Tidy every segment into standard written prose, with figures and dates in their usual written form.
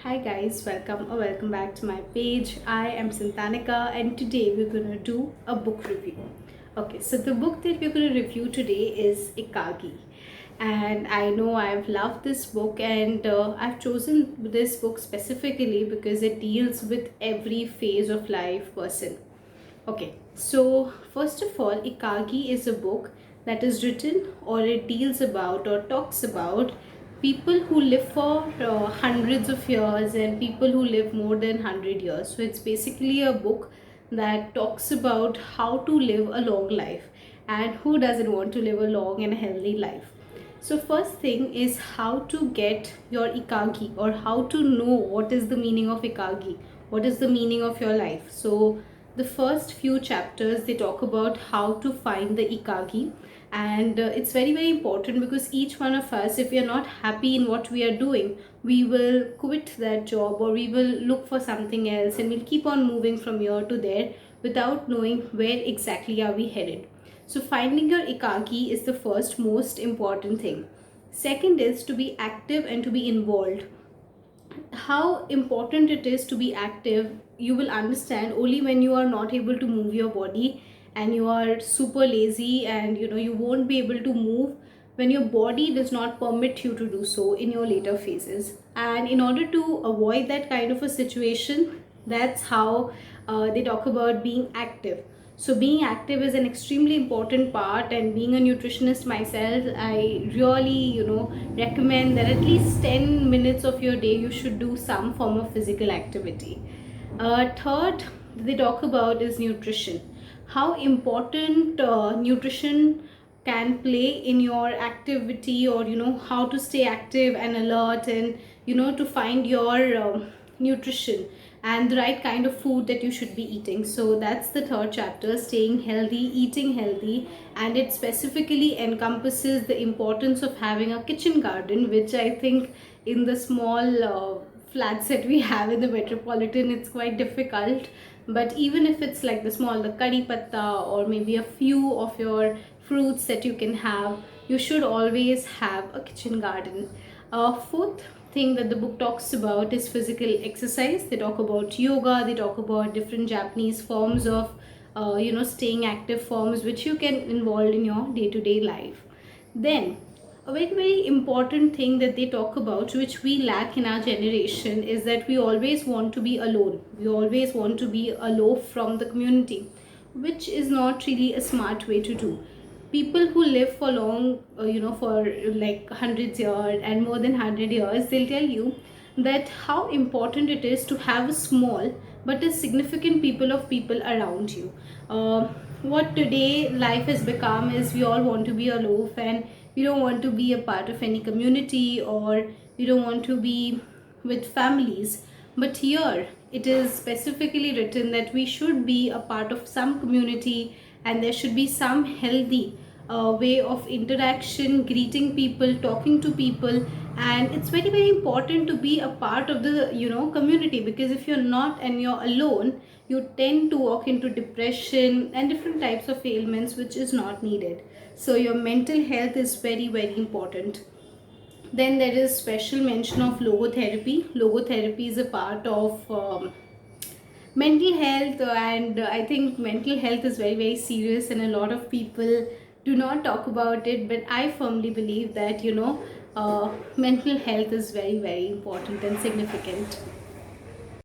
Hi guys, welcome or welcome back to my page. I am Santanika and today we're gonna do a book review. Okay, so the book that we're gonna review today is Ikagi. And I know I've loved this book and I've chosen this book specifically because it deals with every phase of life person. Okay, so first of all, Ikagi is a book that is written or it deals about or talks about people who live for hundreds of years and people who live more than 100 years. So it's basically a book that talks about how to live a long life, and who doesn't want to live a long and healthy life. So first thing is how to get your Ikagi, or how to know what is the meaning of Ikagi, what is the meaning of your life. So the first few chapters they talk about how to find the Ikagi, and it's very important because each one of us, if we are not happy in what we are doing, we will quit that job or we will look for something else, and we'll keep on moving from here to there without knowing where exactly are we headed. So finding your Ikagi is the first most important thing. Second is to be active and to be involved. How important it is to be active, you will understand only when you are not able to move your body and you are super lazy, and you won't be able to move when your body does not permit you to do so in your later phases. And in order to avoid that kind of a situation, that's how they talk about being active. So being active is an extremely important part, and being a nutritionist myself, I really recommend that at least 10 minutes of your day you should do some form of physical activity. Third, they talk about is nutrition. How important nutrition can play in your activity, or how to stay active and alert, and to find your nutrition and the right kind of food that you should be eating. So that's the third chapter, staying healthy, eating healthy, and it specifically encompasses the importance of having a kitchen garden, which I think in the small flats that we have in the metropolitan, it's quite difficult. But even if it's like the small, the curry patta, or maybe a few of your fruits that you can have, you should always have a kitchen garden. Fourth thing that the book talks about is physical exercise. They talk about yoga, they talk about different Japanese forms of staying active forms which you can involve in your day-to-day life. Then a very important thing that they talk about, which we lack in our generation, is that we always want to be alone, we always want to be aloof from the community, which is not really a smart way to do. People who live for long, for like hundreds years and more than 100 years, they'll tell you that how important it is to have a small but a significant people around you. What today life has become is we all want to be aloof, and we don't want to be a part of any community, or we don't want to be with families. But here it is specifically written that we should be a part of some community, and there should be some healthy way of interaction, greeting people, talking to people. And it's very important to be a part of the community, because if you're not and you're alone, you tend to walk into depression and different types of ailments which is not needed. So your mental health is very important. Then there is special mention of logotherapy. Logotherapy is a part of mental health, and I think mental health is very serious, and a lot of people do not talk about it. But I firmly believe that mental health is very important and significant.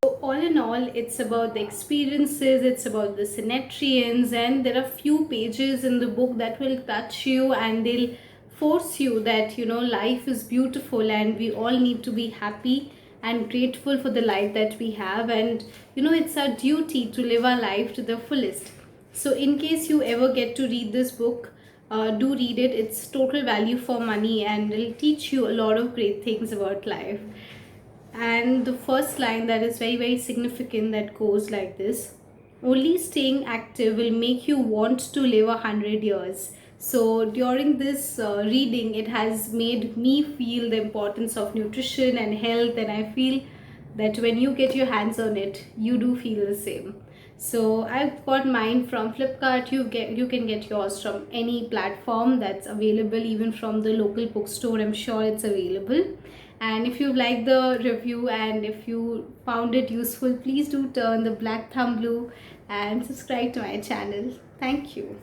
So all in all, it's about the experiences, it's about the Synetrians, and there are few pages in the book that will touch you, and they'll force you that life is beautiful and we all need to be happy and grateful for the life that we have, and it's our duty to live our life to the fullest. So in case you ever get to read this book, do read it. It's total value for money, and it'll teach you a lot of great things about life. And the first line that is very significant, that goes like this: only staying active will make you want to live 100 years. So during this reading, it has made me feel the importance of nutrition and health, and I feel that when you get your hands on it, you do feel the same. So I've got mine from Flipkart. You can get yours from any platform that's available, even from the local bookstore. I'm sure it's available. And if you like the review and if you found it useful, please do turn the black thumb blue and subscribe to my channel. Thank you.